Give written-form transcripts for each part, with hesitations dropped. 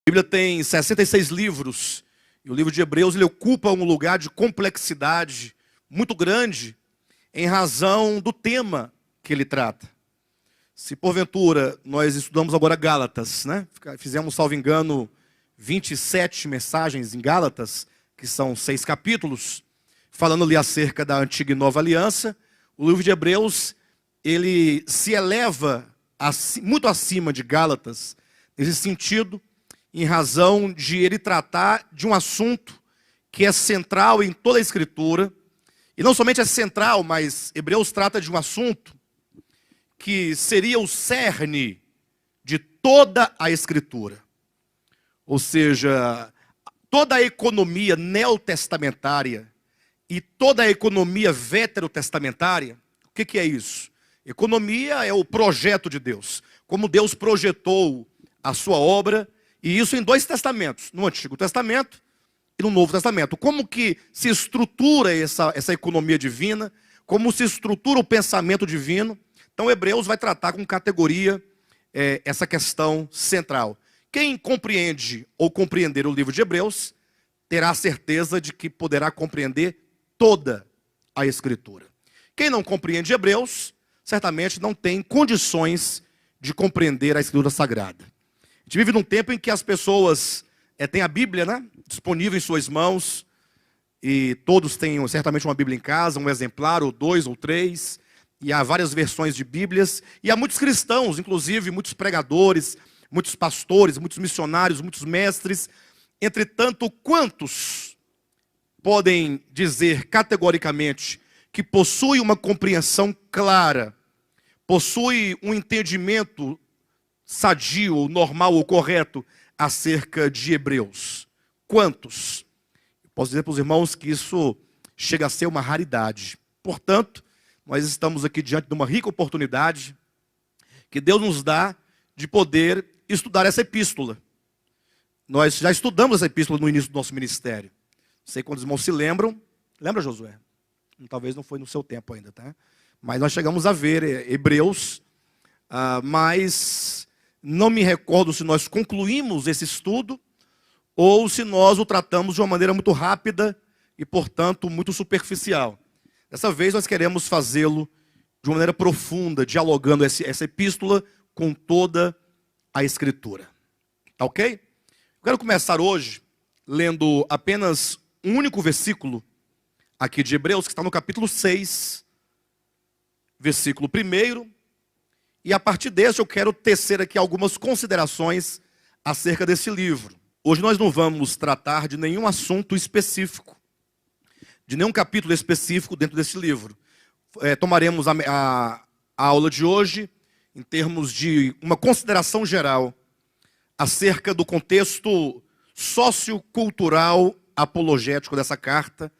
Bíblia tem 66 livros, e o livro de Hebreus ele ocupa um lugar de complexidade muito grande em razão do tema que ele trata. Se porventura nós estudamos agora Gálatas, né? Fizemos, salvo engano, 27 mensagens em Gálatas, que são 6 capítulos, falando ali acerca da antiga e nova aliança. O livro de Hebreus, ele se eleva muito acima de Gálatas, nesse sentido, em razão de ele tratar de um assunto que é central em toda a Escritura. E não somente é central, mas Hebreus trata de um assunto que seria o cerne de toda a Escritura. Ou seja, toda a economia neotestamentária e toda a economia veterotestamentária, o que é isso? Economia é o projeto de Deus, como Deus projetou a sua obra, e isso em 2 testamentos, no Antigo Testamento e no Novo Testamento. Como que se estrutura essa economia divina, como se estrutura o pensamento divino. Então Hebreus vai tratar com categoria essa questão central. Quem compreende ou compreender o livro de Hebreus, terá certeza de que poderá compreender toda a Escritura. Quem não compreende Hebreus, certamente não tem condições de compreender a Escritura Sagrada. A gente vive num tempo em que as pessoas têm a Bíblia, né, disponível em suas mãos, e todos têm certamente uma Bíblia em casa, um exemplar, ou 2 ou 3, e há várias versões de Bíblias, e há muitos cristãos, inclusive muitos pregadores, muitos pastores, muitos missionários, muitos mestres. Entretanto, quantos podem dizer categoricamente que possui uma compreensão clara, possui um entendimento sadio, ou normal, ou correto acerca de Hebreus? Quantos? Posso dizer para os irmãos que isso chega a ser uma raridade. Portanto, nós estamos aqui diante de uma rica oportunidade que Deus nos dá de poder estudar essa epístola. Nós já estudamos essa epístola no início do nosso ministério. Não sei quantos irmãos se lembram. Lembra, Josué? Talvez não foi no seu tempo ainda, tá? Mas nós chegamos a ver Hebreus, mas não me recordo se nós concluímos esse estudo ou se nós o tratamos de uma maneira muito rápida e, portanto, muito superficial. Dessa vez nós queremos fazê-lo de uma maneira profunda, dialogando essa epístola com toda a Escritura. Tá ok? Eu quero começar hoje lendo apenas um único versículo aqui de Hebreus, que está no capítulo 6, versículo 1. E a partir desse eu quero tecer aqui algumas considerações acerca desse livro. Hoje nós não vamos tratar de nenhum assunto específico, de nenhum capítulo específico dentro desse livro. Tomaremos a aula de hoje em termos de uma consideração geral acerca do contexto sociocultural apologético dessa carta,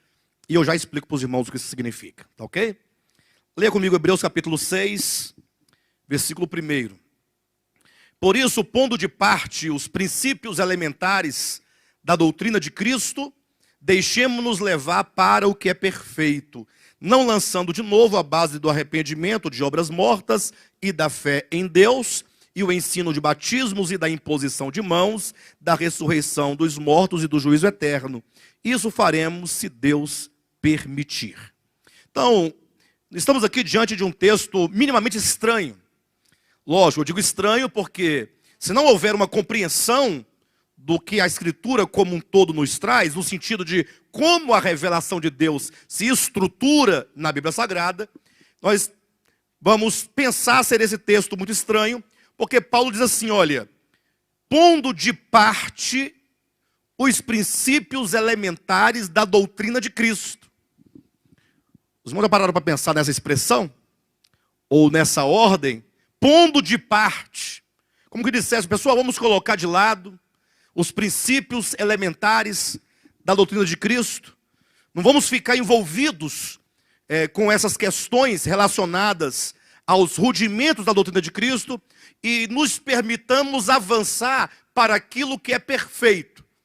e eu já explico para os irmãos o que isso significa, tá ok? Leia comigo Hebreus capítulo 6, versículo 1. Por isso, pondo de parte os princípios elementares da doutrina de Cristo, deixemo-nos levar para o que é perfeito, não lançando de novo a base do arrependimento de obras mortas e da fé em Deus, e o ensino de batismos e da imposição de mãos, da ressurreição dos mortos e do juízo eterno. Isso faremos se Deus permitir. Então, estamos aqui diante de um texto minimamente estranho. Lógico, eu digo estranho porque se não houver uma compreensão do que a Escritura como um todo nos traz, no sentido de como a revelação de Deus se estrutura na Bíblia Sagrada, nós vamos pensar ser esse texto muito estranho, porque Paulo diz assim, olha, pondo de parte os princípios elementares da doutrina de Cristo. Os irmãos já pararam para pensar nessa expressão? Ou nessa ordem? Pondo de parte. Como que dissesse, pessoal, vamos colocar de lado os princípios elementares da doutrina de Cristo. Não vamos ficar envolvidos com essas questões relacionadas aos rudimentos da doutrina de Cristo e nos permitamos avançar para aquilo que é perfeito.